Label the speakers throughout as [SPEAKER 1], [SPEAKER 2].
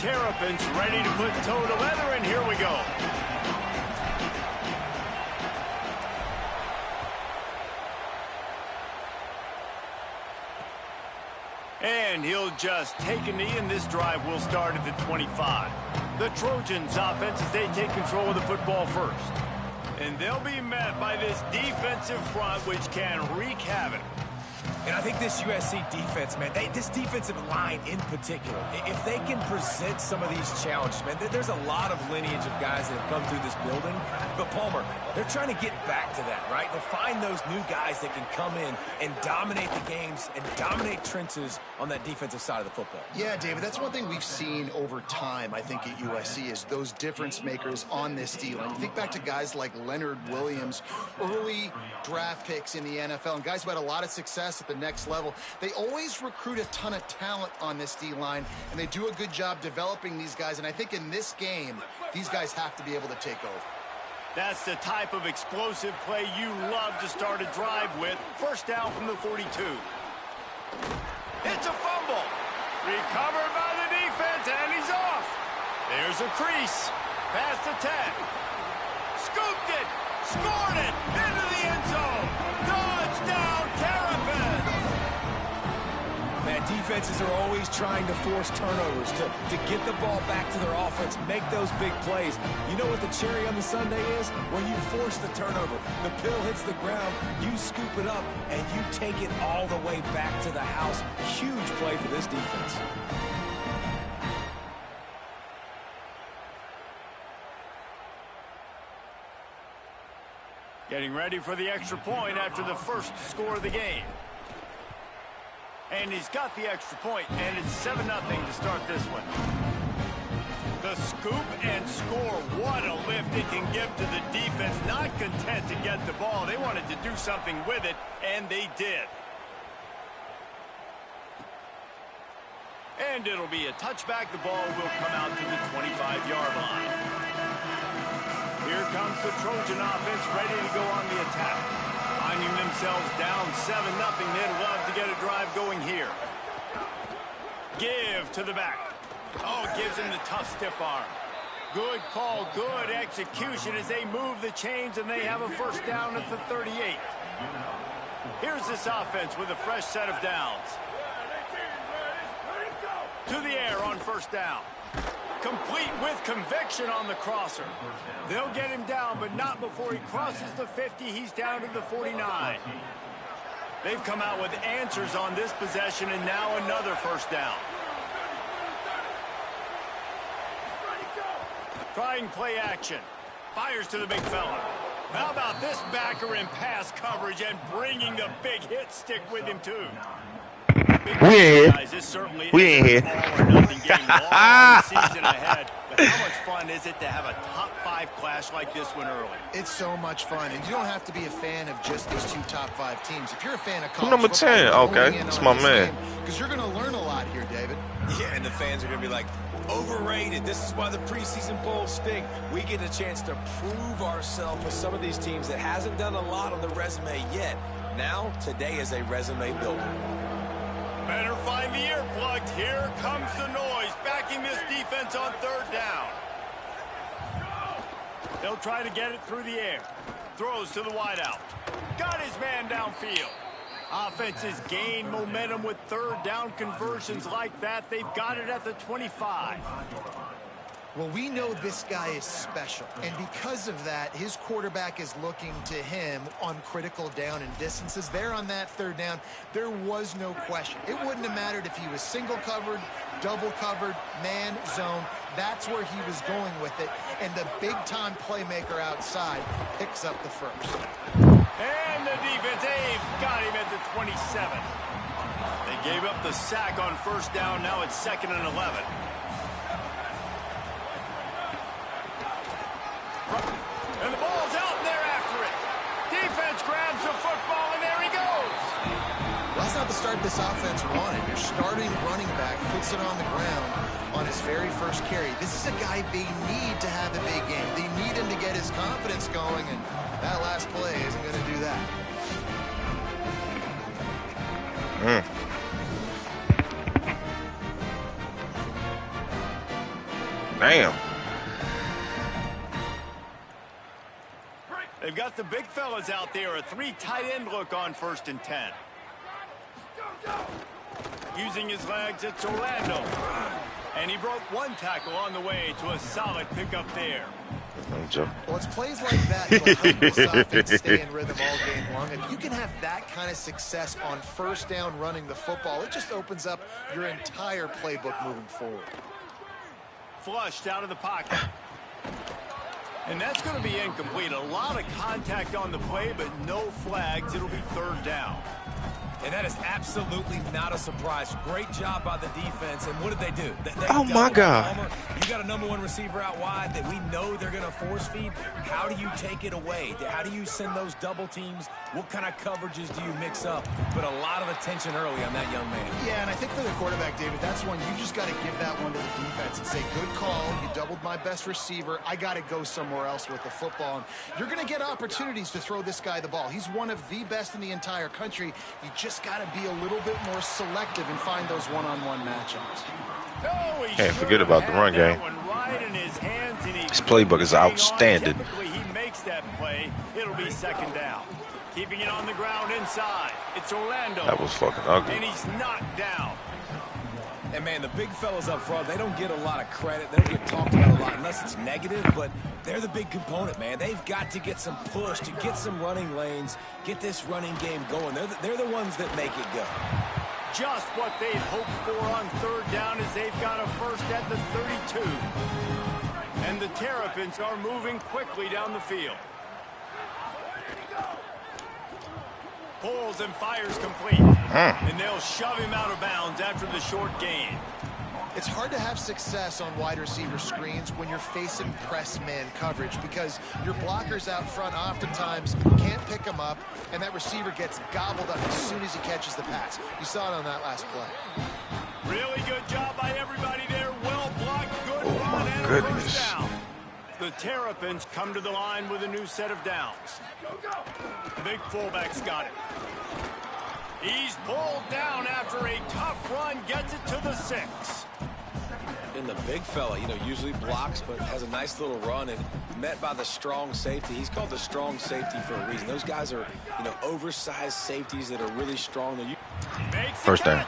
[SPEAKER 1] Terrapins ready to put toe to leather, and here we go. And he'll just take a knee, and this drive will start at the 25. The Trojans offense as they take control of the football first. And they'll be met by this defensive front, which can wreak havoc.
[SPEAKER 2] And I think this USC defense, man, this defensive line in particular, if they can present some of these challenges, man, there's a lot of lineage of guys that have come through this building. But, Palmer, they're trying to get back to that, right? To find those new guys that can come in and dominate the games and dominate trenches on that defensive side of the football.
[SPEAKER 3] Yeah, David, that's one thing we've seen over time, I think, at USC is those difference makers on this D-line. You think back to guys like Leonard Williams, early draft picks in the NFL, and guys who had a lot of success at the next level. They always recruit a ton of talent on this D-line, and they do a good job developing these guys. And I think in this game, these guys have to be able to take over.
[SPEAKER 1] That's the type of explosive play you love to start a drive with. First down from the 42. It's a fumble. Recovered by the defense, and he's off. There's a crease. Past the 10. Scooped it. Scored it. Into the end zone. Touchdown, Terrapins.
[SPEAKER 2] Man, defenses are always trying to force turnovers to get the ball back to their offense, make those big plays. You know what the cherry on the sundae is? When you force the turnover, the pill hits the ground, you scoop it up, and you take it all the way back to the house. Huge play for this defense.
[SPEAKER 1] Getting ready for the extra point after the first score of the game. And he's got the extra point, and it's 7-0 to start this one. The scoop and score. What a lift it can give to the defense. Not content to get the ball. They wanted to do something with it, and they did. And it'll be a touchback. The ball will come out to the 25-yard line. Here comes the Trojan offense ready to go on the attack. Finding themselves down 7-0. They'd love to get a drive going here. Give to the back. Oh, gives him the tough stiff arm. Good call, good execution as they move the chains, and they have a first down at the 38. Here's this offense with a fresh set of downs. To the air on first down. Complete with conviction on the crosser. They'll get him down, but not before he crosses the 50. He's down to the 49. They've come out with answers on this possession, and now another first down. Trying play action. Fires to the big fella. How about this backer in pass coverage and bringing the big hit stick with him, too?
[SPEAKER 4] We in here. We in here.
[SPEAKER 1] Season ahead. But how much fun is it to have a top-5 clash like this one early?
[SPEAKER 3] It's so much fun, and you don't have to be a fan of just these two top-5 teams. If you're a fan of college
[SPEAKER 4] number 10, okay, that's my man.
[SPEAKER 3] Because you're going to learn a lot here, David.
[SPEAKER 2] Yeah, and the fans are going to be like, overrated. This is why the preseason bowls sting. We get a chance to prove ourselves with some of these teams that hasn't done a lot on the resume yet. Now, today is a resume builder.
[SPEAKER 1] Better find the earplugs. Here comes the noise, backing this defense on third down. They'll try to get it through the air. Throws to the wideout. Got his man downfield. Offenses gain momentum with third down conversions like that. They've got it at the 25.
[SPEAKER 3] Well, we know this guy is special, and because of that, his quarterback is looking to him on critical down and distances. There on that third down, there was no question. It wouldn't have mattered if he was single covered, double covered, man, zone. That's where he was going with it, and the big-time playmaker outside picks up the first.
[SPEAKER 1] And the defense, they've got him at the 27. They gave up the sack on first down. Now it's 2nd and 11. And the ball's out, and they're after it. Defense grabs the football, and there he goes.
[SPEAKER 3] Well, that's not the start this offense wanted. Your starting running back puts it on the ground on his very first carry. This is a guy they need to have a big game. They need him to get his confidence going, and that last play isn't going to do that.
[SPEAKER 1] They've got the big fellas out there. A 3 tight end look on 1st and 10. Using his legs, it's Orlando. And he broke 1 tackle on the way to a solid pickup there.
[SPEAKER 3] Well, it's plays like that that'll help this offense stay in rhythm all game long. If you can have that kind of success on 1st down running the football, it just opens up your entire playbook moving forward.
[SPEAKER 1] Flushed out of the pocket. And that's going to be incomplete. A lot of contact on the play, but no flags. It'll be 3rd down.
[SPEAKER 2] And that is absolutely not a surprise. Great job by the defense. And what did they do?
[SPEAKER 4] Oh, my God.
[SPEAKER 2] You got a #1 receiver out wide that we know they're going to force feed. How do you take it away? How do you send those double teams? What kind of coverages do you mix up? But a lot of attention early on that young man.
[SPEAKER 3] Yeah, and I think for the quarterback, David, that's one you just got to give that one to the defense and say, good call. You doubled my best receiver. I got to go somewhere else with the football. And you're going to get opportunities to throw this guy the ball. He's one of the best in the entire country. You just got to be a little bit more selective and find those one-on-one matchups.
[SPEAKER 4] Can't forget about the run game. This playbook is outstanding.
[SPEAKER 1] Typically, he makes that play. It'll be 2nd down. Keeping it on the ground inside. It's Orlando.
[SPEAKER 4] That was fucking ugly.
[SPEAKER 1] And he's knocked down.
[SPEAKER 2] And, man, the big fellas up front, they don't get a lot of credit. They don't get talked about a lot unless it's negative, but they're the big component, man. They've got to get some push, to get some running lanes, get this running game going. They're the ones that make it go.
[SPEAKER 1] Just what they'd hoped for on 3rd down as they've got a 1st at the 32. And the Terrapins are moving quickly down the field. Pulls and fires complete. And they'll shove him out of bounds after the short gain.
[SPEAKER 3] It's hard to have success on wide receiver screens when you're facing press man coverage because your blockers out front oftentimes can't pick them up, and that receiver gets gobbled up as soon as he catches the pass. You saw it on that last play.
[SPEAKER 1] Really good job by everybody there. Well blocked, good run, and a 1st down. The Terrapins come to the line with a new set of downs. The big fullback's got it. He's pulled down after a tough run, gets it to the 6.
[SPEAKER 2] And the big fella, usually blocks, but has a nice little run and met by the strong safety. He's called the strong safety for a reason. Those guys are, oversized safeties that are really strong.
[SPEAKER 1] Makes
[SPEAKER 4] 1st down.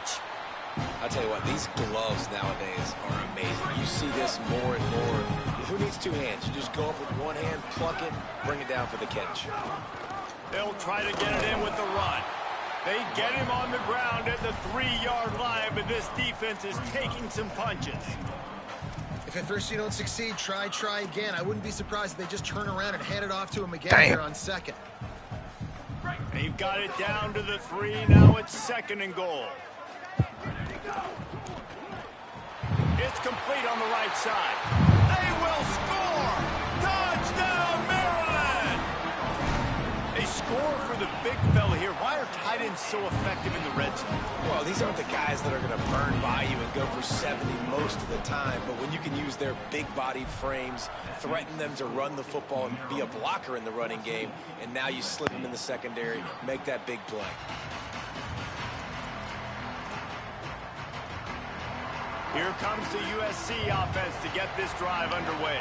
[SPEAKER 2] I tell you what, these gloves nowadays are amazing. You see this more and more. Who needs 2 hands? You just go up with 1 hand, pluck it, bring it down for the catch.
[SPEAKER 1] They'll try to get it in with the run. They get him on the ground at the 3-yard line, but this defense is taking some punches.
[SPEAKER 3] If at first you don't succeed, try again. I wouldn't be surprised if they just turn around and hand it off to him again here on 2nd.
[SPEAKER 1] They've got it down to the 3. Now it's 2nd and goal. It's complete on the right side. They will score! Touchdown, Maryland! They score for the big fella here. Why are tight ends so effective in the red zone?
[SPEAKER 2] Well, these aren't the guys that are going to burn by you and go for 70 most of the time, but when you can use their big-bodied frames, threaten them to run the football and be a blocker in the running game, and now you slip them in the secondary, make that big play.
[SPEAKER 1] Here comes the USC offense to get this drive underway.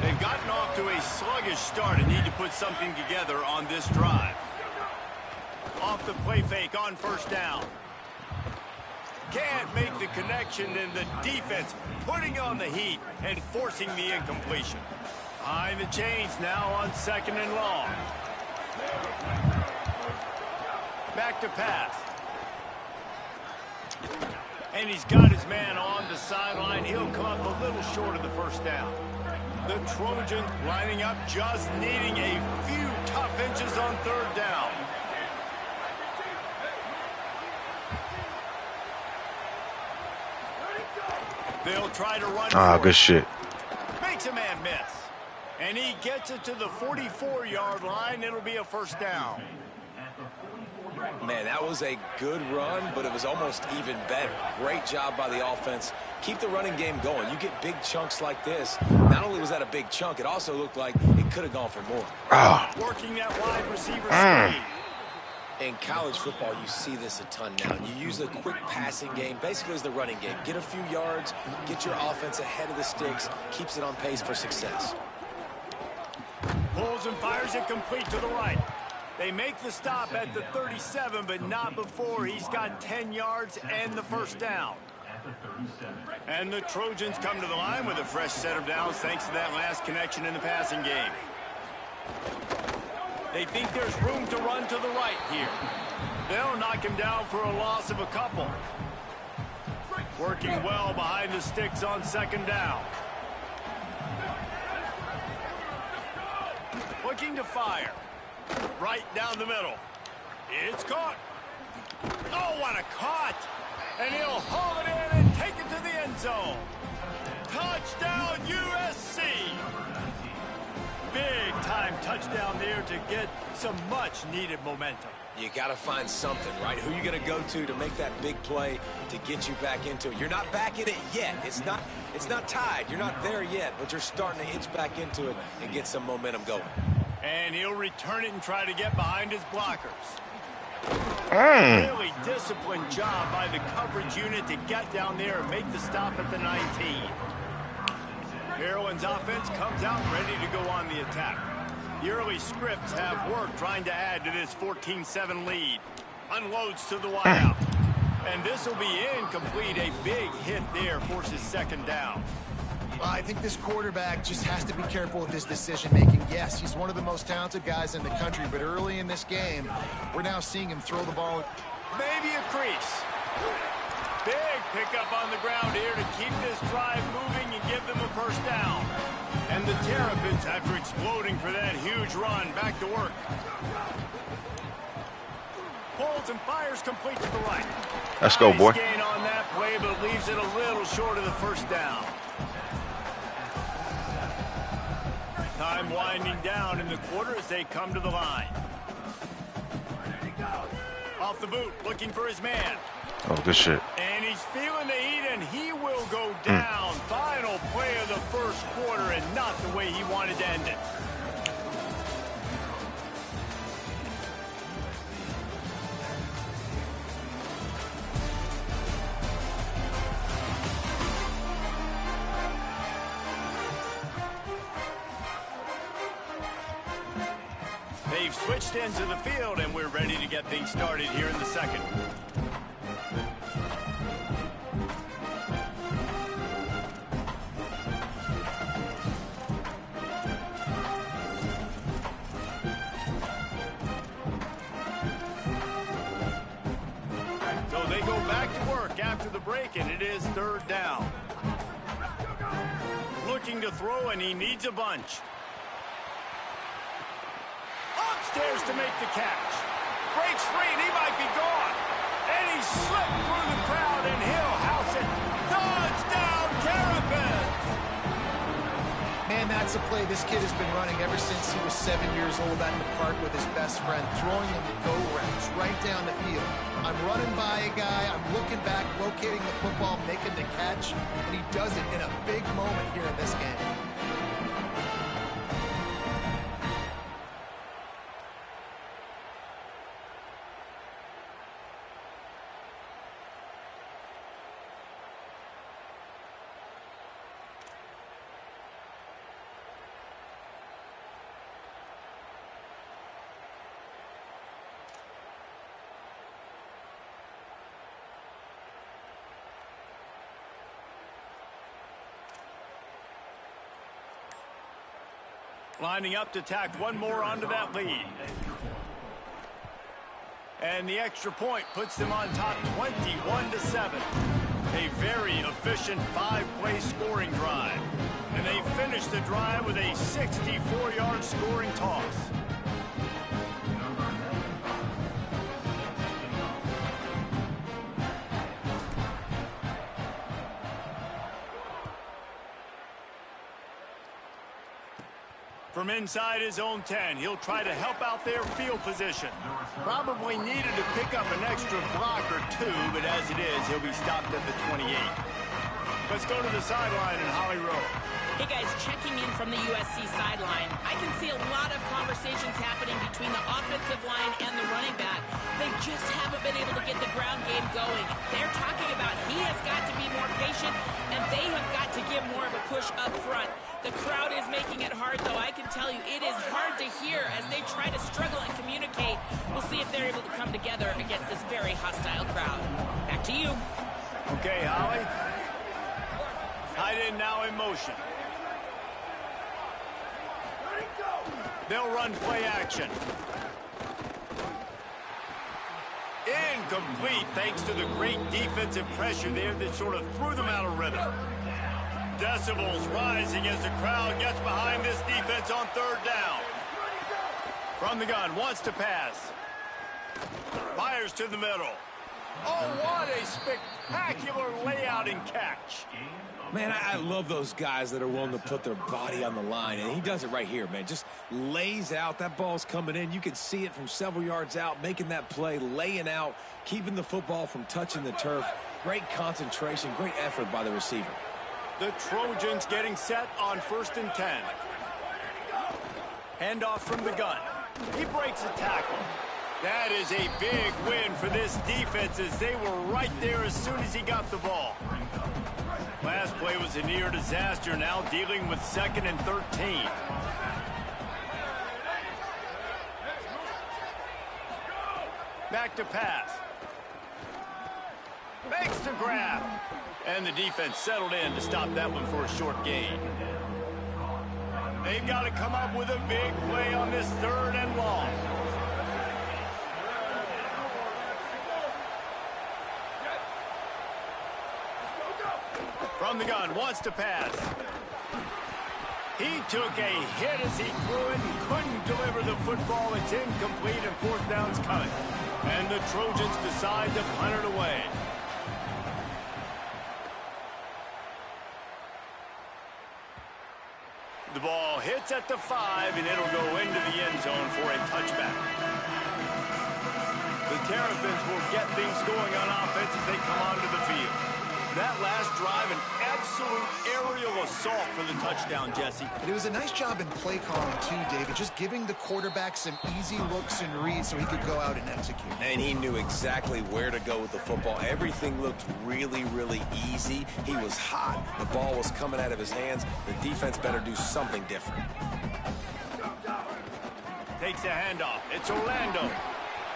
[SPEAKER 1] They've gotten off to a sluggish start and need to put something together on this drive. Off the play fake on 1st down. Can't make the connection, and the defense putting on the heat and forcing the incompletion. Behind the chains now on 2nd and long. Back to pass. And he's got his man on the sideline. He'll come up a little short of the 1st down. The Trojans lining up, just needing a few tough inches on 3rd down. They'll try to run.
[SPEAKER 4] Good shit.
[SPEAKER 1] Makes a man miss. And he gets it to the 44-yard line. It'll be a 1st down.
[SPEAKER 2] Man, that was a good run, but it was almost even better. Great job by the offense. Keep the running game going. You get big chunks like this. Not only was that a big chunk, it also looked like it could have gone for more.
[SPEAKER 1] Working that wide receiver screen.
[SPEAKER 2] In college football, you see this a ton now. You use a quick passing game, basically as the running game. Get a few yards, get your offense ahead of the sticks, keeps it on pace for success.
[SPEAKER 1] Pulls and fires it complete to the right. They make the stop at the 37, but not before he's got 10 yards and the first down. And the Trojans come to the line with a fresh set of downs thanks to that last connection in the passing game. They think there's room to run to the right here. They'll knock him down for a loss of a couple. Working well behind the sticks on second down. Looking to fire. Right down the middle. It's caught. Oh, what a caught. And he'll haul it in and take it to the end zone. Touchdown, USC. Big time touchdown there to get some much needed momentum.
[SPEAKER 2] You got to find something, right? Who you going to go to make that big play to get you back into it? You're not back in it yet. It's not tied. You're not there yet, but you're starting to inch back into it and get some momentum going.
[SPEAKER 1] And he'll return it and try to get behind his blockers. Really disciplined job by the coverage unit to get down there and make the stop at the 19. Maryland's offense comes out ready to go on the attack. The early scripts have worked trying to add to this 14-7 lead. Unloads to the wideout. And this will be incomplete. A big hit there forces second down.
[SPEAKER 3] I think this quarterback just has to be careful with his decision-making. Yes, he's one of the most talented guys in the country, but early in this game, we're now seeing him throw the ball.
[SPEAKER 1] Maybe a crease. Big pickup on the ground here to keep this drive moving and give them a first down. And the Terrapins, after exploding for that huge run, back to work. Pulls and fires complete to the right.
[SPEAKER 4] Let's go, boy.
[SPEAKER 1] Nice gain on that play, but leaves it a little short of the first down. Time winding down in the quarter as they come to the line. Off the boot, looking for his man.
[SPEAKER 4] Oh, good shit.
[SPEAKER 1] And he's feeling the heat, and he will go down. Final play of the first quarter, and not the way he wanted to end it. They've switched ends of the field, and we're ready to get things started here in the second. So they go back to work after the break, and it is third down. Looking to throw, and he needs a bunch. Upstairs to make the catch. Breaks free, and he might be gone. And he slipped through the crowd, and he'll house it. Touchdown, Terrapins!
[SPEAKER 3] Man, that's a play this kid has been running ever since he was 7 years old out in the park with his best friend, throwing him go routes right down the field. I'm running by a guy, I'm looking back, locating the football, making the catch, and he does it in a big moment here in this game.
[SPEAKER 1] Lining up to tack one more onto that lead. And the extra point puts them on top 21-7. A very efficient 5-play scoring drive. And they finish the drive with a 64-yard scoring toss. From inside his own 10, he'll try to help out their field position. Probably needed to pick up an extra block or two, but as it is, he'll be stopped at the 28. Let's go to the sideline in Holly Rowe.
[SPEAKER 5] Hey guys, checking in from the USC sideline. I can see a lot of conversations happening between the offensive line and the running back. They just haven't been able to get the ground game going. They're talking about he has got to be more patient, and they have got to give more of a push up front. The crowd is making it hard, though. I can tell you it is hard to hear as they try to struggle and communicate. We'll see if they're able to come together against this very hostile crowd. Back to you.
[SPEAKER 1] Okay, Holly. Tight end now in motion. They'll run play action. Incomplete thanks to the great defensive pressure there that sort of threw them out of rhythm. Decibels rising as the crowd gets behind this defense on third down. From the gun, wants to pass. Fires to the middle. Oh, what a spectacular layout and catch.
[SPEAKER 2] Man, I love those guys that are willing to put their body on the line, and he does it right here, man. Just lays out. That ball's coming in. You can see it from several yards out, making that play, laying out, keeping the football from touching the turf. Great concentration, great effort by the receiver.
[SPEAKER 1] The Trojans getting set on 1st and 10. Handoff from the gun. He breaks a tackle. That is a big win for this defense as they were right there as soon as he got the ball. Last play was a near disaster, now dealing with 2nd and 13. Back to pass. Makes the grab. And the defense settled in to stop that one for a short gain. They've got to come up with a big play on this 3rd and long. From the gun, wants to pass. He took a hit as he threw it and couldn't deliver the football. It's incomplete and 4th down's coming. And the Trojans decide to punt it away. The ball hits at the 5, and it'll go into the end zone for a touchback. The Terrapins will get things going on offense as they come onto the field. That last drive, an absolute aerial assault for the touchdown, Jesse.
[SPEAKER 3] And it was a nice job in play calling, too, David, just giving the quarterback some easy looks and reads so he could go out and execute.
[SPEAKER 2] And he knew exactly where to go with the football. Everything looked really, really easy. He was hot. The ball was coming out of his hands. The defense better do something different.
[SPEAKER 1] Takes a handoff. It's Orlando.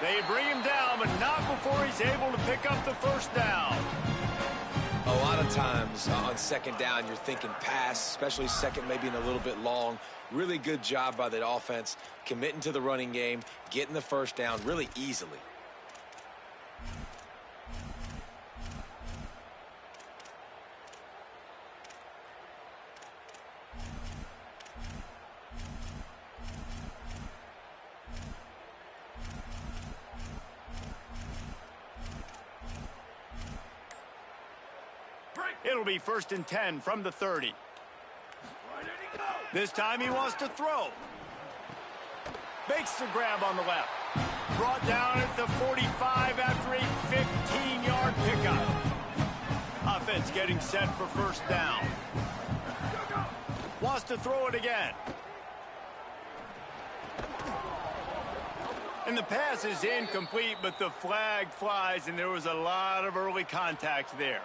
[SPEAKER 1] They bring him down, but not before he's able to pick up the 1st down.
[SPEAKER 2] A lot of times on 2nd down, you're thinking pass, especially 2nd, maybe in a little bit long. Really good job by the offense, committing to the running game, getting the 1st down really easily.
[SPEAKER 1] It'll be 1st and 10 from the 30. This time he wants to throw. Makes the grab on the left. Brought down at the 45 after a 15-yard pickup. Offense getting set for 1st down. Wants to throw it again. And the pass is incomplete, but the flag flies, and there was a lot of early contact there.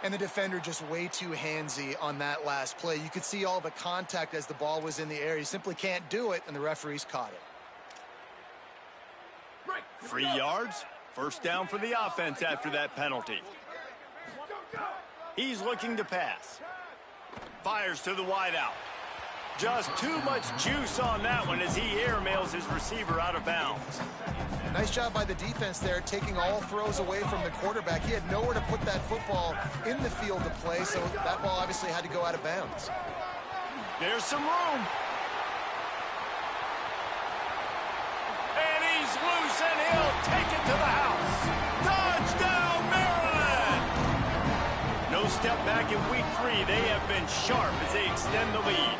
[SPEAKER 3] And the defender just way too handsy on that last play. You could see all the contact as the ball was in the air. He simply can't do it, and the referees caught it.
[SPEAKER 1] 3 yards. 1st down for the offense after that penalty. He's looking to pass. Fires to the wideout. Just too much juice on that one as he airmails his receiver out of bounds.
[SPEAKER 3] Nice job by the defense there, taking all throws away from the quarterback. He had nowhere to put that football in the field to play, so that ball obviously had to go out of bounds.
[SPEAKER 1] There's some room. And he's loose, and he'll take it to the house. Touchdown, Maryland! No step back in week 3. They have been sharp as they extend the lead.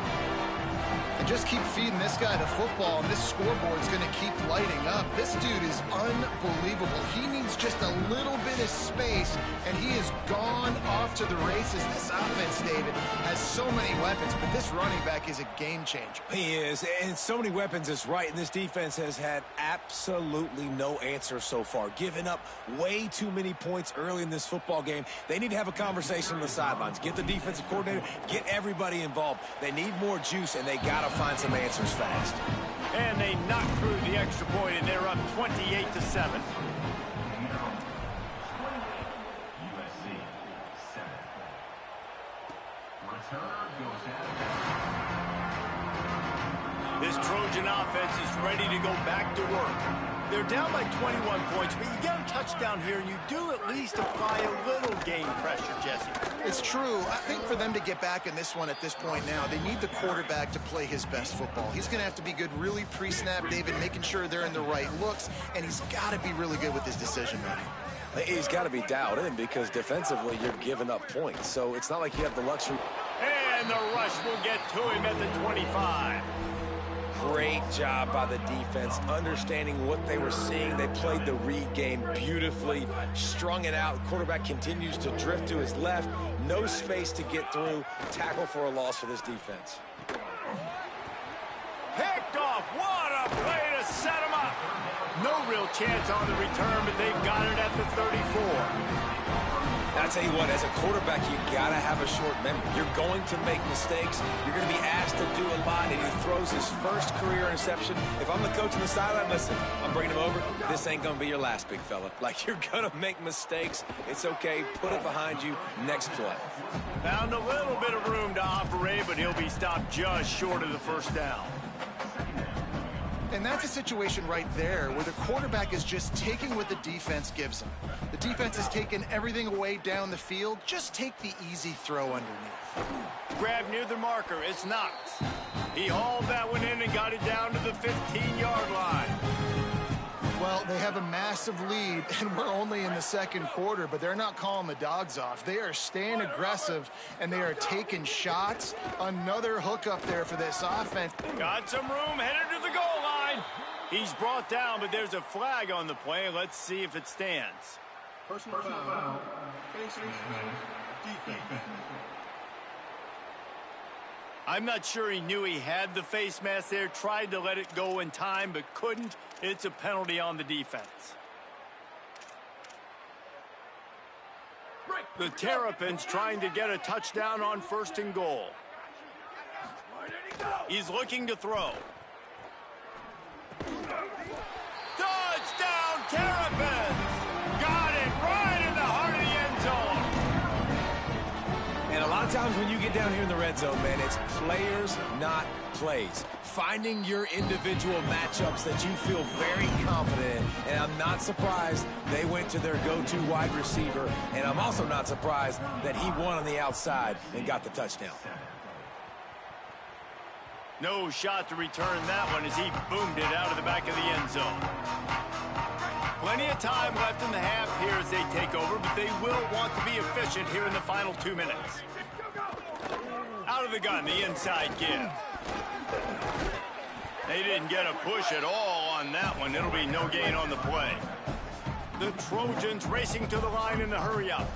[SPEAKER 3] Just keep feeding this guy the football, and this scoreboard's going to keep lighting up. This dude is unbelievable. He needs just a little bit of space, and he is gone off to the races. This offense, David, has so many weapons, but this running back is a game changer.
[SPEAKER 2] He is, and so many weapons is right, and this defense has had absolutely no answer so far. Giving up way too many points early in this football game. They need to have a conversation on the sidelines. Get the defensive coordinator, get everybody involved. They need more juice, and they got to find some answers fast.
[SPEAKER 1] And they knocked through the extra point, and they're up 28-7. This Trojan offense is ready to go back to work. They're down by 21 points, but you get a touchdown here, and you do at least apply a little game pressure, Jesse.
[SPEAKER 3] It's true. I think for them to get back in this one at this point now, they need the quarterback to play his best football. He's going to have to be good really pre-snap, David, making sure they're in the right looks, and he's got to be really good with his decision-making.
[SPEAKER 2] He's got to be dialed in because defensively you're giving up points, so it's not like you have the luxury.
[SPEAKER 1] And the rush will get to him at the 25.
[SPEAKER 2] Great job by the defense, understanding what they were seeing. They played the read game beautifully, strung it out. Quarterback continues to drift to his left. No space to get through. Tackle for a loss for this defense.
[SPEAKER 1] Picked off. What a play to set him up. No real chance on the return, but they've got it at the 34.
[SPEAKER 2] I'll tell you what, as a quarterback, you got to have a short memory. You're going to make mistakes. You're going to be asked to do a lot, and he throws his first career interception. If I'm the coach on the sideline, listen, I'm bringing him over. This ain't going to be your last, big fella. Like, you're going to make mistakes. It's okay. Put it behind you. Next play.
[SPEAKER 1] Found a little bit of room to operate, but he'll be stopped just short of the first down.
[SPEAKER 3] And that's a situation right there where the quarterback is just taking what the defense gives him. The defense has taken everything away down the field. Just take the easy throw underneath.
[SPEAKER 1] Grab near the marker. It's Knox. He hauled that one in and got it down to the 15-yard line.
[SPEAKER 3] Well, they have a massive lead, and we're only in the second quarter, but they're not calling the dogs off. They are staying aggressive, and they are taking shots. Another hook up there for this offense.
[SPEAKER 1] Got some room, headed to the goal line. He's brought down, but there's a flag on the play. Let's see if it stands.
[SPEAKER 6] Personal foul, face defense.
[SPEAKER 1] I'm not sure he knew he had the face mask there, tried to let it go in time, but couldn't. It's a penalty on the defense. The Terrapins trying to get a touchdown on 1st and goal. He's looking to throw. Touchdown, Terrapins! Got it right in the heart of the end zone.
[SPEAKER 2] And a lot of times when you get down here in the red zone, man, it's players, not plays. Finding your individual matchups that you feel very confident in. And I'm not surprised they went to their go-to wide receiver. And I'm also not surprised that he won on the outside and got the touchdown.
[SPEAKER 1] No shot to return that one as he boomed it out of the back of the end zone. Plenty of time left in the half here as they take over, but they will want to be efficient here in the final 2 minutes. Out of the gun, the inside give. They didn't get a push at all on that one. It'll be no gain on the play. The Trojans racing to the line in the hurry-up.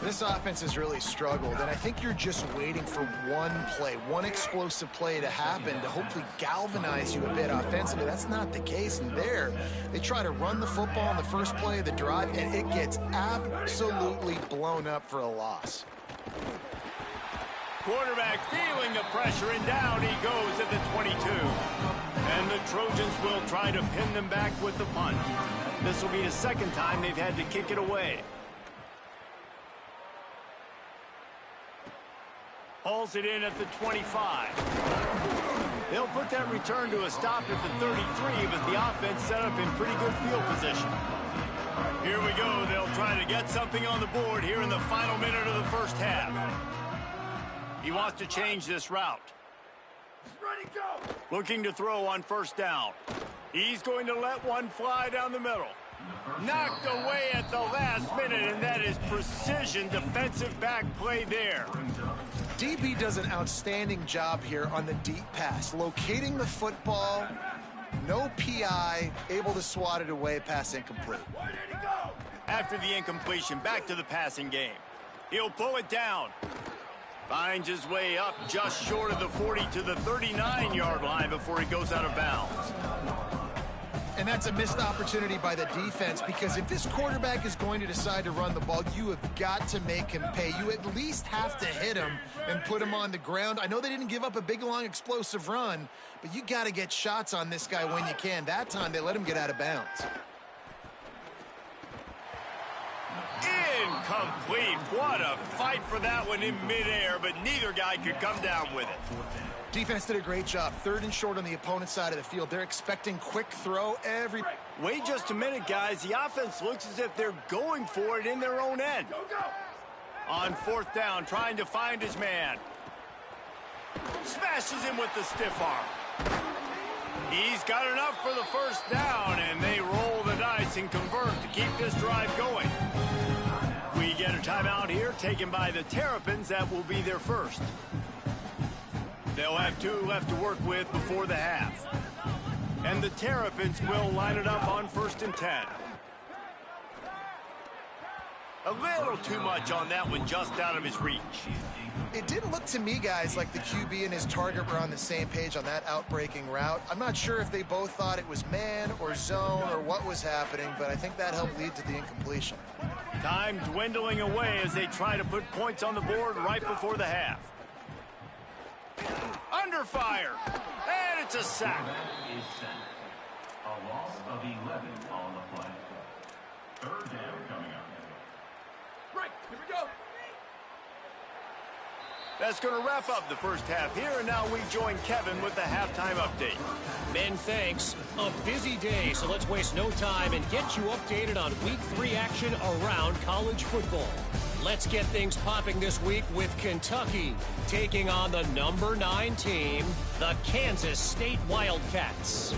[SPEAKER 3] This offense has really struggled, and I think you're just waiting for one play, one explosive play to happen to hopefully galvanize you a bit offensively. That's not the case, and there, they try to run the football in the first play of the drive, and it gets absolutely blown up for a loss.
[SPEAKER 1] Quarterback feeling the pressure, and down he goes at the 22. And the Trojans will try to pin them back with the punt. This will be the second time they've had to kick it away. Hauls it in at the 25. They'll put that return to a stop at the 33, but the offense set up in pretty good field position. Here we go. They'll try to get something on the board here in the final minute of the first half. He wants to change this route. Ready, go! Looking to throw on 1st down. He's going to let one fly down the middle. Knocked away at the last minute, and that is precision defensive back play there.
[SPEAKER 3] DB does an outstanding job here on the deep pass, locating the football, no PI, able to swat it away, pass incomplete.
[SPEAKER 1] After the incompletion, back to the passing game. He'll pull it down. Finds his way up just short of the 40 to the 39-yard line before he goes out of bounds.
[SPEAKER 3] And that's a missed opportunity by the defense, because if this quarterback is going to decide to run the ball, you have got to make him pay. You at least have to hit him and put him on the ground. I know they didn't give up a big, long, explosive run, but you got to get shots on this guy when you can. That time, they let him get out of bounds.
[SPEAKER 1] Incomplete. What a fight for that one in midair, but neither guy could come down with it.
[SPEAKER 3] Defense did a great job. 3rd and short on the opponent's side of the field. They're expecting quick throw every...
[SPEAKER 1] Wait just a minute, guys. The offense looks as if they're going for it in their own end. On 4th down, trying to find his man. Smashes him with the stiff arm. He's got enough for the 1st down, and they roll the dice and convert to keep this drive going. We get a timeout here taken by the Terrapins. That will be their first. They'll have 2 left to work with before the half. And the Terrapins will line it up on 1st and 10. A little too much on that one, just out of his reach.
[SPEAKER 3] It didn't look to me, guys, like the QB and his target were on the same page on that outbreaking route. I'm not sure if they both thought it was man or zone or what was happening, but I think that helped lead to the incompletion.
[SPEAKER 1] Time dwindling away as they try to put points on the board right before the half. Under fire, and it's a sack.
[SPEAKER 6] A loss of 11 on the play. 3rd down coming up.
[SPEAKER 2] Right, here we go.
[SPEAKER 1] That's going to wrap up the first half here, and now we join Kevin with the halftime update.
[SPEAKER 7] Men, thanks. A busy day, so let's waste no time and get you updated on Week 3 action around college football. Let's get things popping this week with Kentucky taking on the number 9 team, the Kansas State Wildcats.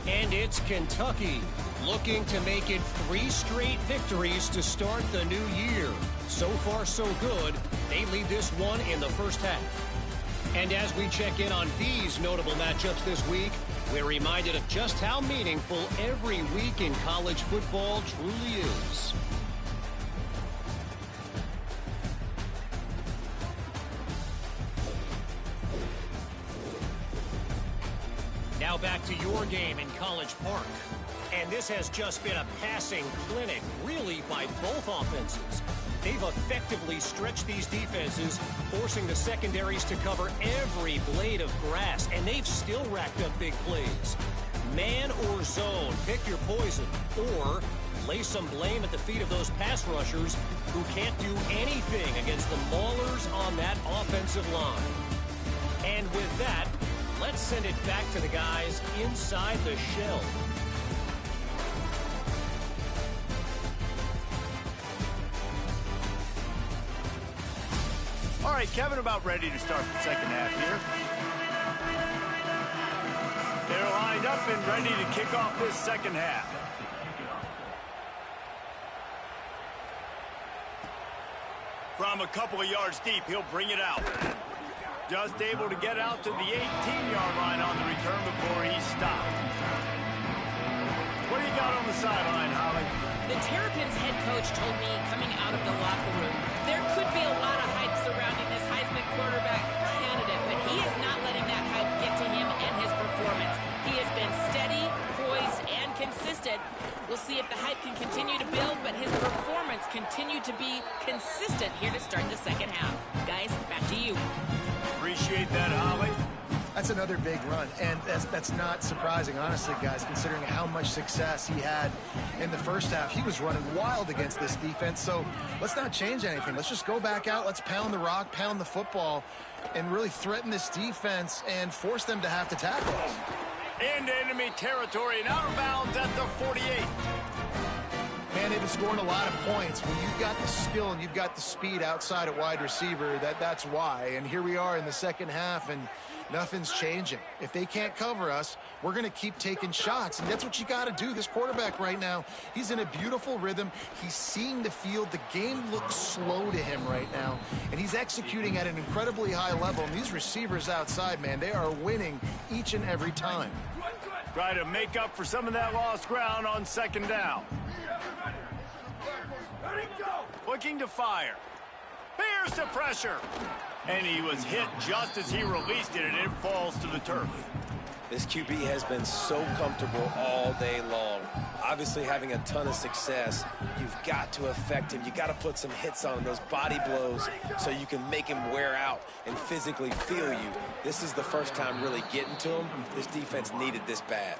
[SPEAKER 7] And it's Kentucky looking to make it 3 straight victories to start the new year. So far, so good. They lead this one in the first half. And as we check in on these notable matchups this week, we're reminded of just how meaningful every week in college football truly is. Now back to your game in College Park. And this has just been a passing clinic, really, by both offenses. They've effectively stretched these defenses, forcing the secondaries to cover every blade of grass, and they've still racked up big plays. Man or zone, pick your poison, or lay some blame at the feet of those pass rushers who can't do anything against the maulers on that offensive line. And with that, let's send it back to the guys inside the shell.
[SPEAKER 1] All right, Kevin, about ready to start the second half here. They're lined up and ready to kick off this second half. From a couple of yards deep, he'll bring it out. Just able to get out to the 18-yard line on the return before he's stopped. What do you got on the sideline, Holly?
[SPEAKER 5] The Terrapins head coach told me coming out of the locker room, there could be a lot of hype surrounding this Heisman quarterback candidate, but he is not letting that hype get to him and his performance. He has been steady, poised, and consistent. We'll see if the hype can continue to build, but his performance continued to be consistent here to start the second half. Guys, back to you.
[SPEAKER 1] Appreciate that, Holly.
[SPEAKER 3] That's another big run, and that's not surprising, honestly, guys, considering how much success he had in the first half. He was running wild against this defense, so let's not change anything. Let's just go back out, let's pound the rock, pound the football, and really threaten this defense and force them to have to tackle us.
[SPEAKER 1] Into enemy territory and out of bounds at the 48.
[SPEAKER 3] Man, they've been scoring a lot of points. When you've got the skill and you've got the speed outside at wide receiver, that's why. And here we are in the second half, and Nothing's changing. If they can't cover us, we're going to keep taking shots, and that's what you got to do. This quarterback right now, he's in a beautiful rhythm. He's seeing the field. The game looks slow to him right now, and he's executing at an incredibly high level. And these receivers outside, man, they are winning each and every time.
[SPEAKER 1] Try to make up for some of that lost ground on second down. Looking to fire. Here's the pressure. And he was hit just as he released it, and it falls to the turf.
[SPEAKER 2] This QB has been so comfortable all day long. Obviously having a ton of success. You've got to affect him. You got to put some hits on him, those body blows, so you can make him wear out and physically feel you. This is the first time really getting to him. This defense needed this bad.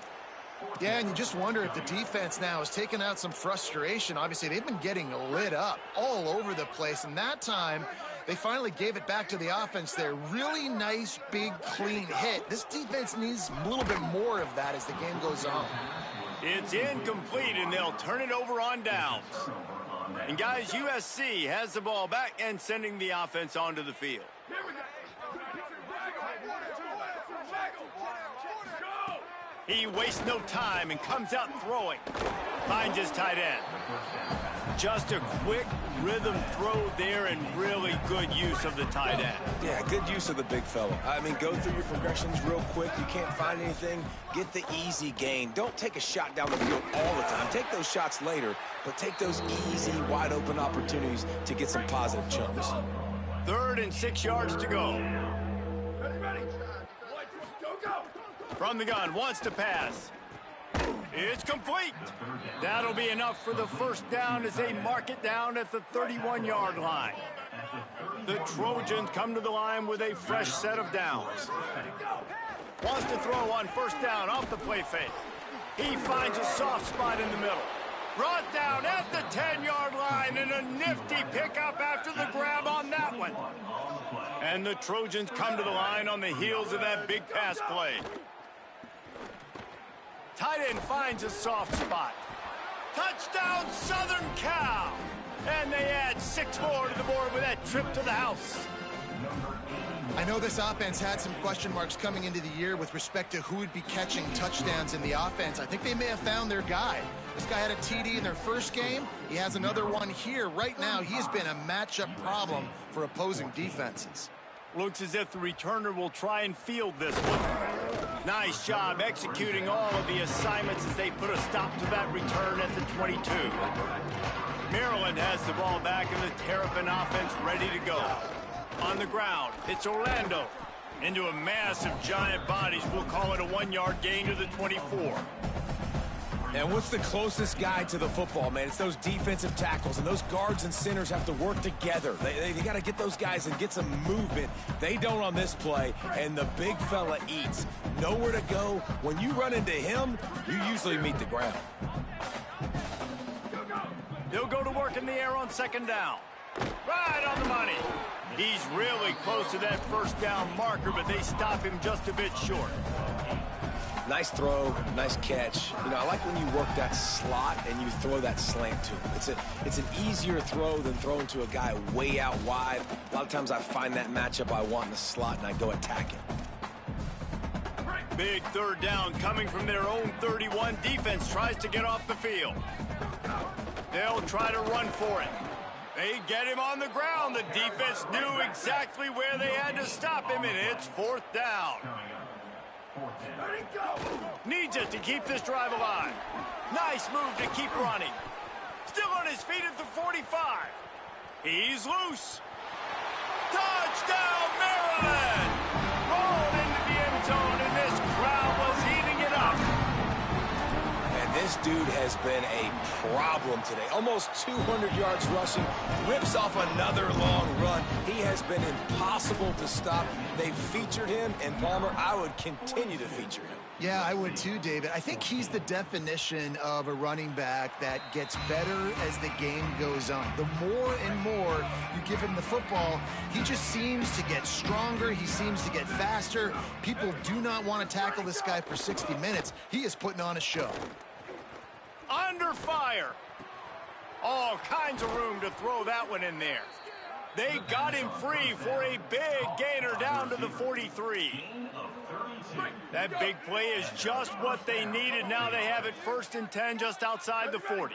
[SPEAKER 3] Yeah, and you just wonder if the defense now has taken out some frustration. Obviously, they've been getting lit up all over the place, and that time they finally gave it back to the offense there. Really nice, big, clean hit. This defense needs a little bit more of that as the game goes on.
[SPEAKER 1] It's incomplete, and they'll turn it over on downs. And, guys, USC has the ball back and sending the offense onto the field. He wastes no time and comes out throwing. Finds his tight end. Just a quick rhythm throw there and really good use of the tight end.
[SPEAKER 2] Yeah, good use of the big fella. I mean, go through your progressions real quick. You can't find anything. Get the easy gain. Don't take a shot down the field all the time. Take those shots later, but take those easy, wide-open opportunities to get some positive chunks.
[SPEAKER 1] 3rd and 6 yards to go. From the gun, wants to pass. It's complete. That'll be enough for the first down as they mark it down at the 31-yard line. The Trojans come to the line with a fresh set of downs. Wants to throw on first down off the play fake. He finds a soft spot in the middle. Brought down at the 10-yard line, and a nifty pickup after the grab on that one. And the Trojans come to the line on the heels of that big pass play. Tight end finds a soft spot. Touchdown, Southern Cal! And they add 6 more to the board with that trip to the house.
[SPEAKER 3] I know this offense had some question marks coming into the year with respect to who would be catching touchdowns in the offense. I think they may have found their guy. This guy had a TD in their first game. He has another one here. Right now, he has been a matchup problem for opposing defenses.
[SPEAKER 1] Looks as if the returner will try and field this one. Nice job executing all of the assignments as they put a stop to that return at the 22. Maryland has the ball back and the Terrapin offense ready to go. On the ground, it's Orlando. Into a mass of giant bodies. We'll call it a 1-yard gain to the 24.
[SPEAKER 2] And what's the closest guy to the football, man? It's those defensive tackles, and those guards and centers have to work together. They got to get those guys and get some movement. They don't on this play, and the big fella eats. Nowhere to go. When you run into him, you usually meet the ground.
[SPEAKER 1] They'll go to work in the air on second down. Right on the money. He's really close to that first down marker, but they stop him just a bit short.
[SPEAKER 2] Nice throw, nice catch. You know, I like when you work that slot and you throw that slant to him. It's an easier throw than throwing to a guy way out wide. A lot of times I find that matchup I want in the slot and I go attack him.
[SPEAKER 1] Big third down coming from their own 31. Defense tries to get off the field. They'll try to run for it. They get him on the ground. The defense knew exactly where they had to stop him, and it's 4th down. Needs it to keep this drive alive. Nice move to keep running. Still on his feet at the 45. He's loose. Touchdown, Maryland! Rolled into the end zone, and this crowd was eating it up.
[SPEAKER 2] And this dude has been a problem today. Almost 200 yards rushing. Rips off another long run. He has been impossible to stop. They've featured him, and Palmer, I would continue to feature him.
[SPEAKER 3] Yeah, I would too, David. I think he's the definition of a running back that gets better as the game goes on. The more and more you give him the football, he just seems to get stronger. He seems to get faster. People do not want to tackle this guy for 60 minutes. He is putting on a show.
[SPEAKER 1] Under fire. All kinds of room to throw that one in there. They got him free for a big gainer down to the 43. That big play is just what they needed. Now they have it 1st and 10 just outside the 40.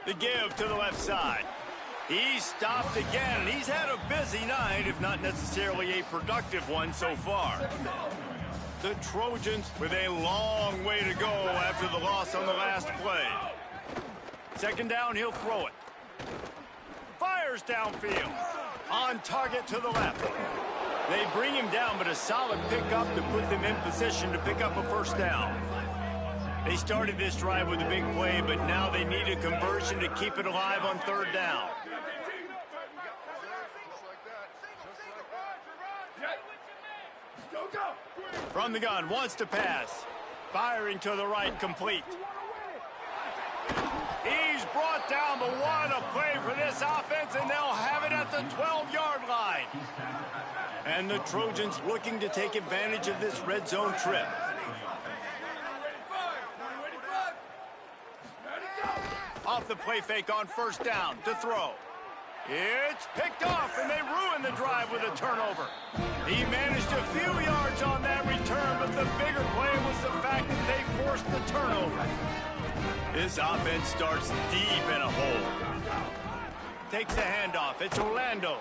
[SPEAKER 1] The give to the left side. He's stopped again. He's had a busy night, if not necessarily a productive one so far. The Trojans with a long way to go after the loss on the last play. 2nd down, he'll throw it. Fires downfield. On target to the left. They bring him down, but a solid pickup to put them in position to pick up a 1st down. They started this drive with a big play, but now they need a conversion to keep it alive on 3rd down. From the gun, wants to pass. Firing to the right, complete. He's brought down, but what a play for this offense, and they'll have it at the 12-yard line. And the Trojans looking to take advantage of this red zone trip. Off the play fake on 1st down to throw. It's picked off, and they ruin the drive with a turnover. He managed a few yards on that return, but the bigger play was the fact that they forced the turnover. This offense starts deep in a hole. Takes the handoff. It's Orlando.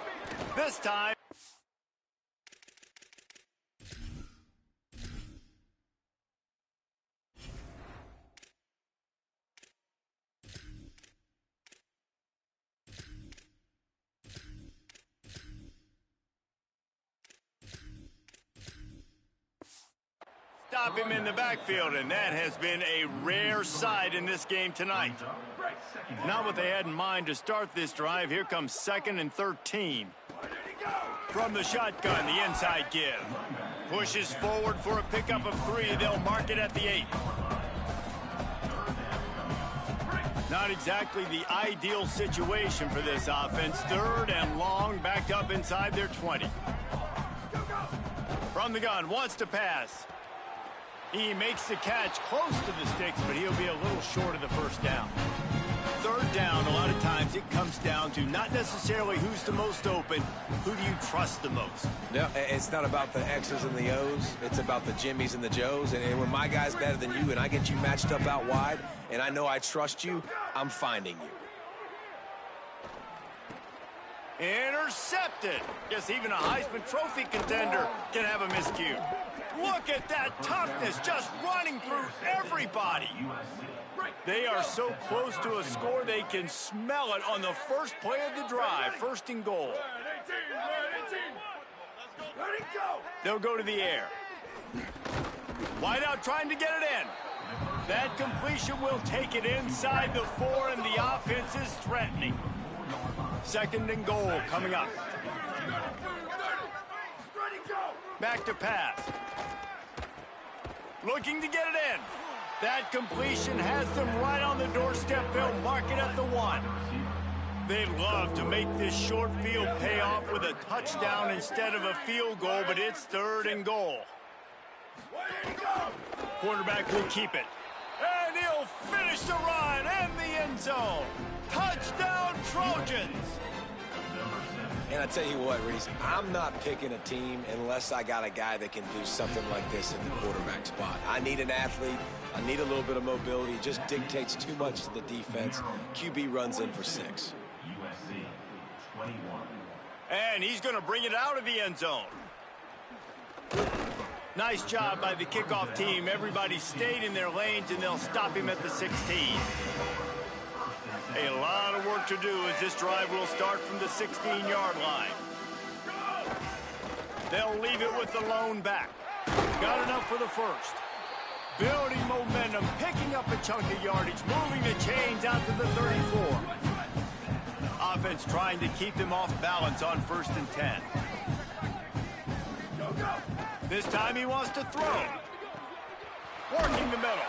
[SPEAKER 1] This time. Stop him in the backfield, and that has been a rare sight in this game tonight. Not what they had in mind to start this drive. Here comes 2nd and 13. From the shotgun, the inside give. Pushes forward for a pickup of 3. They'll mark it at the 8. Not exactly the ideal situation for this offense. 3rd and long, backed up inside their 20. From the gun, wants to pass. He makes the catch close to the sticks, but he'll be a little short of the 1st down. 3rd down, a lot of times it comes down to not necessarily who's the most open, who do you trust the most?
[SPEAKER 2] No, it's not about the X's and the O's. It's about the Jimmys and the Joes. And when my guy's better than you and I get you matched up out wide, and I know I trust you, I'm finding you.
[SPEAKER 1] Intercepted. Yes, even a Heisman Trophy contender can have a miscue. Look at that toughness just running through everybody. They are so close to a score they can smell it on the first play of the drive. 1st and goal. They'll go to the air. Wide out trying to get it in. That completion will take it inside the 4, and the offense is threatening. 2nd and goal coming up. Back to pass. Looking to get it in. That completion has them right on the doorstep. They'll mark it at the 1. They'd love to make this short field pay off with a touchdown instead of a field goal, but it's 3rd and goal. Quarterback will keep it. And he'll finish the run and the end zone. Touchdown, Trojans!
[SPEAKER 2] And I tell you what, Reese, I'm not picking a team unless I got a guy that can do something like this in the quarterback spot. I need an athlete. I need a little bit of mobility. It just dictates too much to the defense. QB runs in for 6.
[SPEAKER 6] USC 21.
[SPEAKER 1] And he's going to bring it out of the end zone. Nice job by the kickoff team. Everybody stayed in their lanes, and they'll stop him at the 16. A lot of work to do as this drive will start from the 16-yard line. They'll leave it with the lone back. Got enough for the 1st. Building momentum, picking up a chunk of yardage, moving the chains out to the 34. Offense trying to keep them off balance on 1st and 10. This time he wants to throw. Working the middle.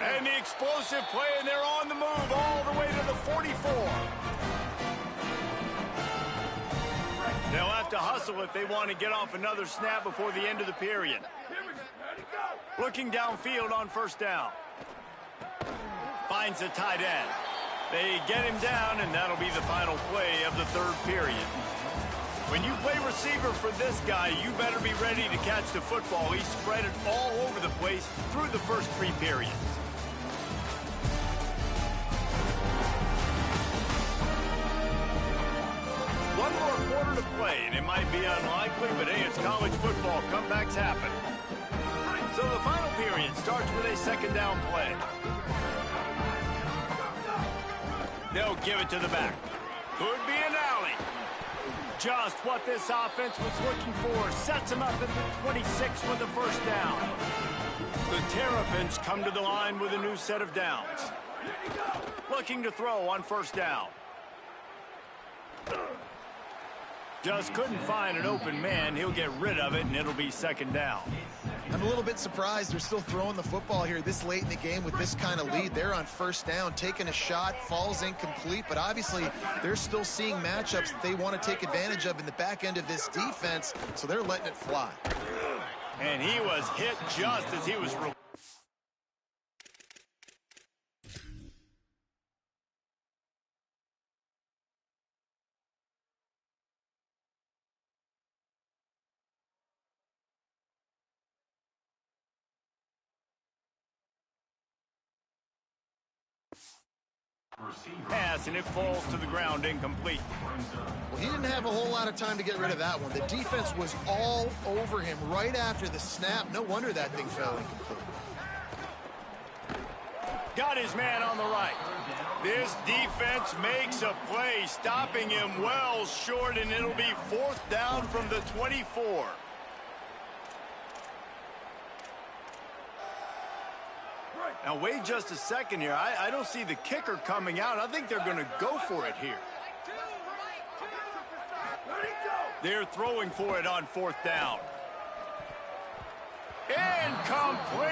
[SPEAKER 1] And the explosive play, and they're on the move all the way to the 44. They'll have to hustle if they want to get off another snap before the end of the period. Looking downfield on 1st down. Finds the tight end. They get him down, and that'll be the final play of the third period. When you play receiver for this guy, you better be ready to catch the football. He spread it all over the place through the first 3 periods. One more quarter to play, and it might be unlikely, but hey, it's college football. Comebacks happen. So the final period starts with a second down play. They'll give it to the back. Could be an alley. Just what this offense was looking for. Sets him up at the 26 with the first down. The Terrapins come to the line with a new set of downs. Looking to throw on first down. Just couldn't find an open man. He'll get rid of it, and it'll be second down.
[SPEAKER 3] I'm a little bit surprised they're still throwing the football here this late in the game with this kind of lead. They're on first down, taking a shot, falls incomplete, but obviously they're still seeing matchups that they want to take advantage of in the back end of this defense, so they're letting it fly.
[SPEAKER 1] And he was hit just as he was released. Pass, and it falls to the ground incomplete.
[SPEAKER 3] Well, he didn't have a whole lot of time to get rid of that one. The defense was all over him right after the snap. No wonder that thing fell incomplete.
[SPEAKER 1] Got his man on the right. This defense makes a play, stopping him well short, and it'll be fourth down from the 24. Now, wait just a second here. I don't see the kicker coming out. I think they're going to go for it here. They're throwing for it on fourth down. Incomplete,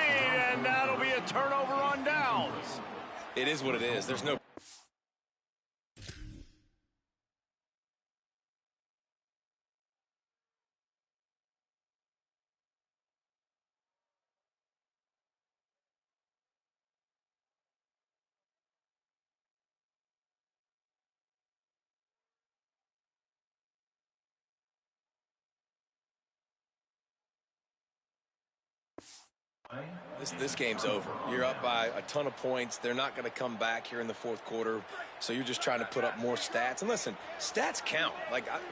[SPEAKER 1] and that'll be a turnover on downs.
[SPEAKER 2] It is what it is. There's no... This game's over. You're up by a ton of points. They're not going to come back here in the fourth quarter, so you're just trying to put up more stats. And listen, stats count.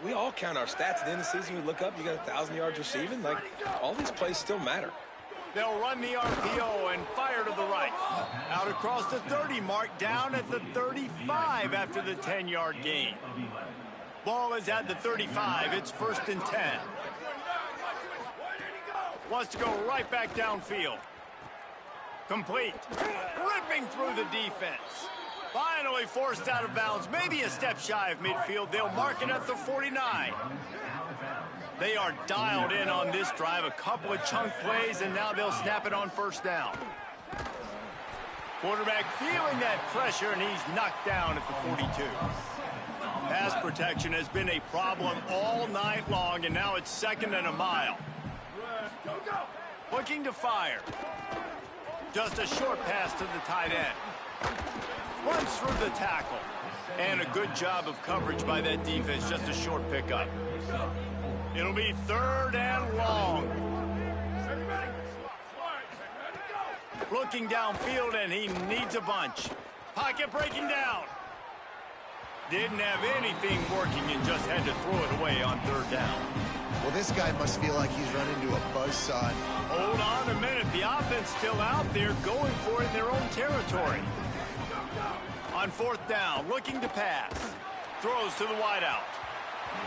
[SPEAKER 2] We all count our stats. At the end of the season, we look up, you got 1,000 yards receiving. All these plays still matter.
[SPEAKER 1] They'll run the RPO and fire to the right. Out across the 30 mark, down at the 35 after the 10-yard gain. Ball is at the 35. It's first and 10. Wants to go right back downfield. Complete. Ripping through the defense. Finally forced out of bounds. Maybe a step shy of midfield. They'll mark it at the 49. They are dialed in on this drive. A couple of chunk plays, and now they'll snap it on first down. Quarterback feeling that pressure, and he's knocked down at the 42. Pass protection has been a problem all night long, and now it's second and a mile. Looking to fire. Just a short pass to the tight end. Runs through the tackle. And a good job of coverage by that defense. Just a short pickup. It'll be third and long. Looking downfield, and he needs a bunch. Pocket breaking down. Didn't have anything working and just had to throw it away on third down.
[SPEAKER 3] Well, this guy must feel like he's run into a buzzsaw.
[SPEAKER 1] Hold on a minute. The offense still out there going for it in their own territory. On fourth down, looking to pass. Throws to the wideout.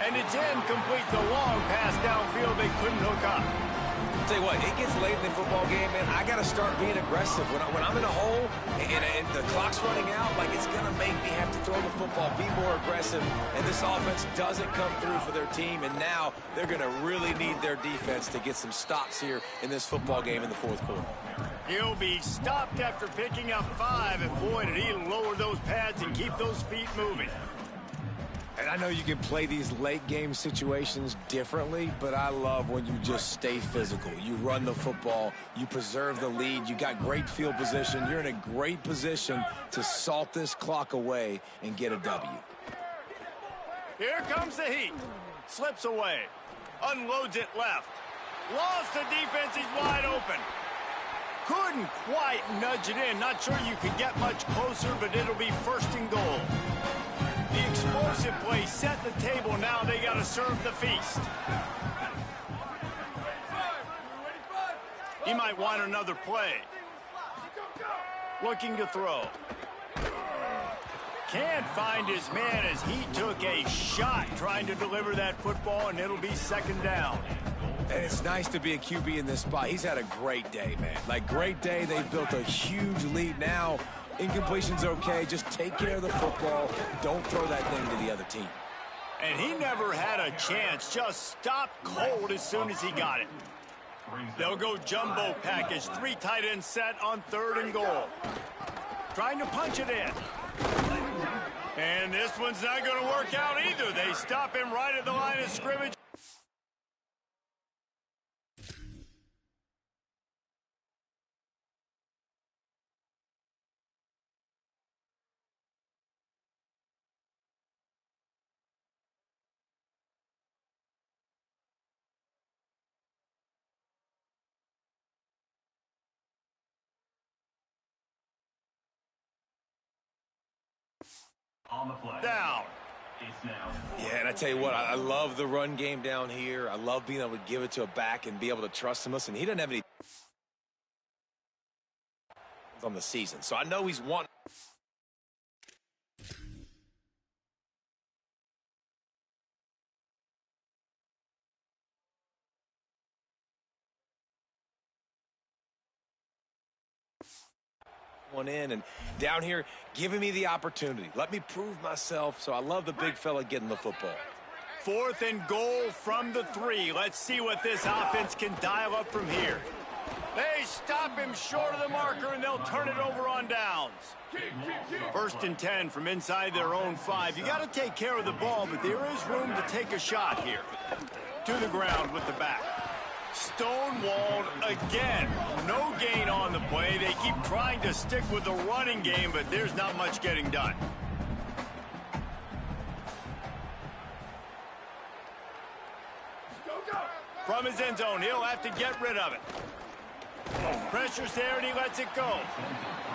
[SPEAKER 1] And it's incomplete. The long pass downfield they couldn't hook up.
[SPEAKER 2] Tell you what, it gets late in the football game, man. I got to start being aggressive. When I'm in a hole and the clock's running out, it's going to make me have to throw the football, be more aggressive. And this offense doesn't come through for their team. And now they're going to really need their defense to get some stops here in this football game in the fourth quarter.
[SPEAKER 1] He'll be stopped after picking up 5. And boy, did he lower those pads and keep those feet moving. And
[SPEAKER 2] I know you can play these late game situations differently, but I love when you just stay physical. You run the football, you preserve the lead, you got great field position, you're in a great position to salt this clock away and get a W.
[SPEAKER 1] Here comes the heat. Slips away. Unloads it left. Lost the defense, he's wide open. Couldn't quite nudge it in. Not sure you could get much closer, but it'll be first and goal. The explosive play set the table. Now they got to serve the feast. He might want another play. Looking to throw. Can't find his man as he took a shot trying to deliver that football, and it'll be second down.
[SPEAKER 2] And it's nice to be a QB in this spot. He's had a great day, man. Like, great day. They've built a huge lead now. Incompletion's okay. Just take care of the football. Don't throw that thing to the other team.
[SPEAKER 1] And he never had a chance. Just stopped cold as soon as he got it. They'll go jumbo package. 3 tight ends set on 3rd and goal. Trying to punch it in. And this one's not going to work out either. They stop him right at the line of scrimmage.
[SPEAKER 6] On the play.
[SPEAKER 1] Down.
[SPEAKER 6] It's now.
[SPEAKER 2] Yeah, and I tell you what, I love the run game down here. I love being able to give it to a back and be able to trust him. Listen, he doesn't have any on the season, so I know he's wanting. One in, and down here giving me the opportunity. Let me prove myself, so I love the big fella getting the football.
[SPEAKER 1] 4th and goal from the 3. Let's see what this offense can dial up from here. They stop him short of the marker, and they'll turn it over on downs. 1st and 10 from inside their own 5. You got to take care of the ball, but there is room to take a shot here. To the ground with the back. Stonewalled again. No gain on the play. They keep trying to stick with the running game, but there's not much getting done. From his end zone, he'll have to get rid of it. Pressure's there, and he lets it go.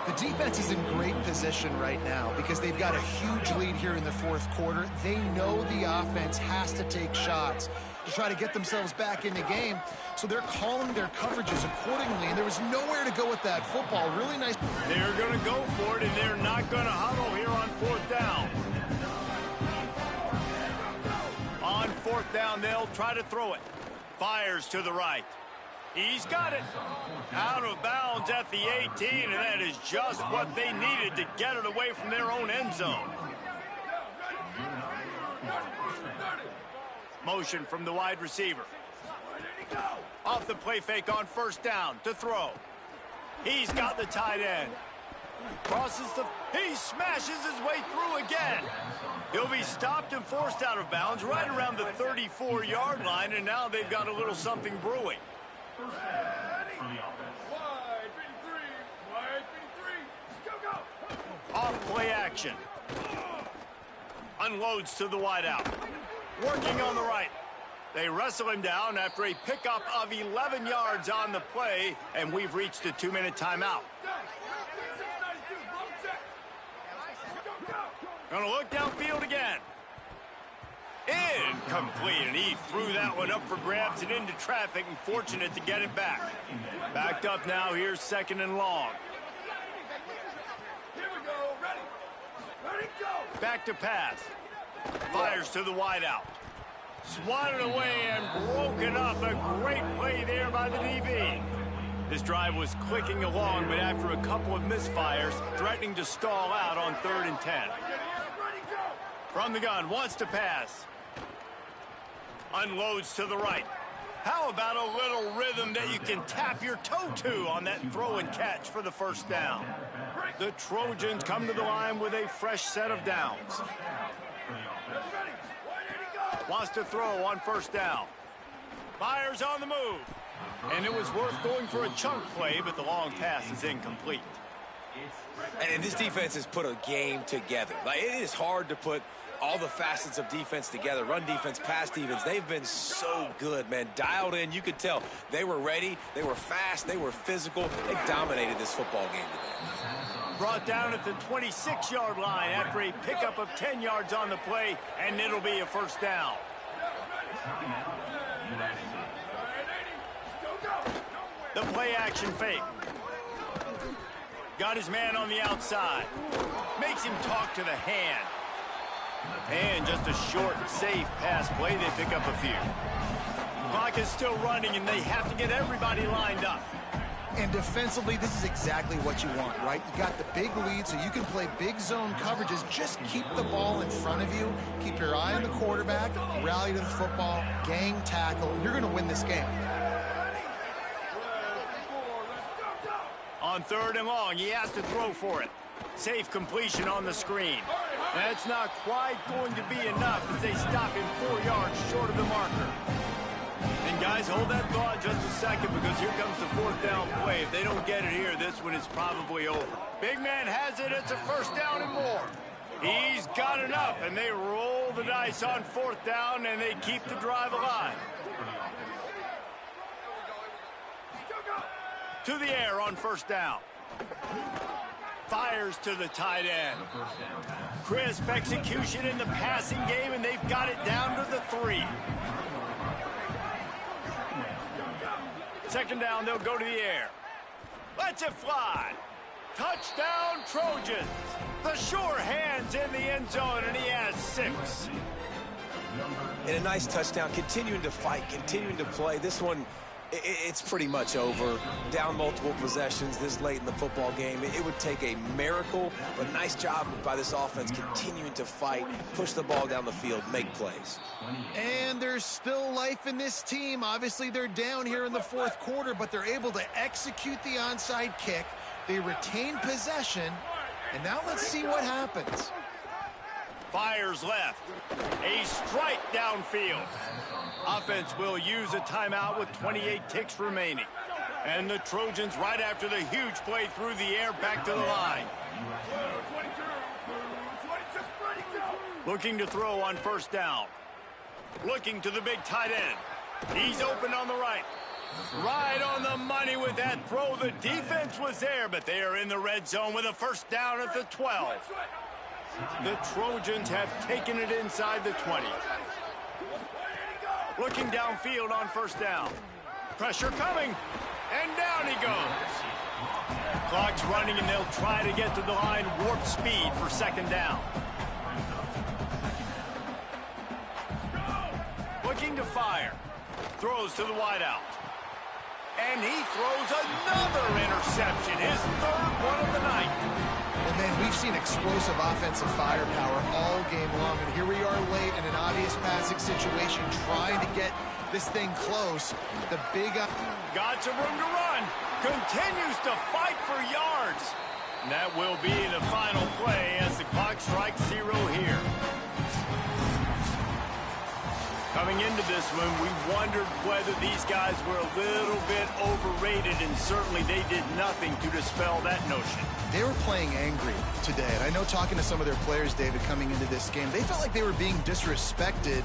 [SPEAKER 3] The defense is in great position right now because they've got a huge lead here in the 4th quarter. They know the offense has to take shots to try to get themselves back in the game, so they're calling their coverages accordingly, and there was nowhere to go with that football. Really nice.
[SPEAKER 1] They're going to go for it, and they're not going to huddle here on 4th down. On 4th down, they'll try to throw it. Fires to the right. He's got it. Out of bounds at the 18, and that is just what they needed to get it away from their own end zone. Motion from the wide receiver. Off the play fake on 1st down to throw. He's got the tight end. Crosses the... He smashes his way through again. He'll be stopped and forced out of bounds right around the 34-yard line, and now they've got a little something brewing. Off play action. Unloads to the wideout. Working on the right. They wrestle him down after a pickup of 11 yards on the play, and we've reached a 2-minute timeout. Gonna look downfield again. Incomplete, and he threw that one up for grabs and into traffic, and fortunate to get it back. Backed up now, here's 2nd and long. Back to pass. Fires to the wideout. Swatted away and broken up. A great play there by the DB. This drive was clicking along, but after a couple of misfires, threatening to stall out on 3rd and 10. From the gun, wants to pass. Unloads to the right. How about a little rhythm that you can tap your toe to on that throw and catch for the 1st down? The Trojans come to the line with a fresh set of downs. Wants to throw on first down. Fires on the move. And it was worth going for a chunk play, but the long pass is incomplete.
[SPEAKER 2] And this defense has put a game together. Like, it is hard to put all the facets of defense together. Run defense, pass defense. They've been so good, man. Dialed in. You could tell they were ready. They were fast. They were physical. They dominated this football game today.
[SPEAKER 1] Brought down at the 26-yard line after a pickup of 10 yards on the play, and it'll be a first down. The play action fake. Got his man on the outside. Makes him talk to the hand. And just a short, safe pass play. They pick up a few. Clock is still running, and they have to get everybody lined up.
[SPEAKER 3] And defensively, this is exactly what you want, right? You got the big lead, so you can play big zone coverages. Just keep the ball in front of you. Keep your eye on the quarterback. Rally to the football. Gang tackle. You're going to win this game.
[SPEAKER 1] On 3rd and long, he has to throw for it. Safe completion on the screen. That's not quite going to be enough as they stop him 4 yards short of the marker. And guys, hold that thought just a second, because here comes the 4th down play. If they don't get it here, this one is probably over. Big man has it. It's a first down and more. He's got enough, and they roll the dice on 4th down, and they keep the drive alive. To the air on first down. Fires to the tight end. Crisp execution in the passing game, and they've got it down to the 3. 2nd down, they'll go to the air. Lets it fly. Touchdown, Trojans. The sure hands in the end zone, and he has 6.
[SPEAKER 2] And a nice touchdown, continuing to fight, continuing to play. This one, it's pretty much over. Down multiple possessions this late in the football game. It would take a miracle, but nice job by this offense continuing to fight, push the ball down the field, make plays.
[SPEAKER 3] And there's still life in this team. Obviously, they're down here in the 4th quarter, but they're able to execute the onside kick. They retain possession, and now let's see what happens.
[SPEAKER 1] Fires left. A strike downfield. Offense will use a timeout with 28 ticks remaining. And the Trojans, right after the huge play through the air, back to the line. Looking to throw on first down. Looking to the big tight end. He's open on the right. Right on the money with that throw. The defense was there, but they are in the red zone with a first down at the 12. The Trojans have taken it inside the 20. Looking downfield on first down. Pressure coming. And down he goes. Clock's running, and they'll try to get to the line warp speed for 2nd down. Looking to fire. Throws to the wideout. And he throws another interception. His 3rd one of the night.
[SPEAKER 3] And then we've seen explosive offensive firepower all game long. And here we are late in an obvious passing situation, trying to get this thing close. The big
[SPEAKER 1] got some room to run. Continues to fight for yards. And that will be the final play as the clock strikes 0 here. Coming into this one, we wondered whether these guys were a little bit overrated, and certainly they did nothing to dispel that notion.
[SPEAKER 3] They were playing angry today, and I know talking to some of their players, David, coming into this game, they felt like they were being disrespected.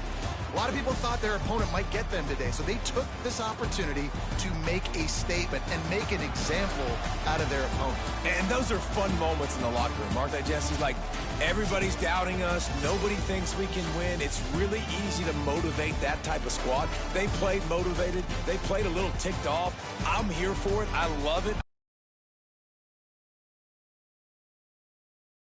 [SPEAKER 3] A lot of people thought their opponent might get them today, so they took this opportunity to make a statement and make an example out of their opponent.
[SPEAKER 2] And those are fun moments in the locker room, aren't they, Jesse? Like, everybody's doubting us. Nobody thinks we can win. It's really easy to motivate that type of squad. They played motivated. They played a little ticked off. I'm here for it. I love it.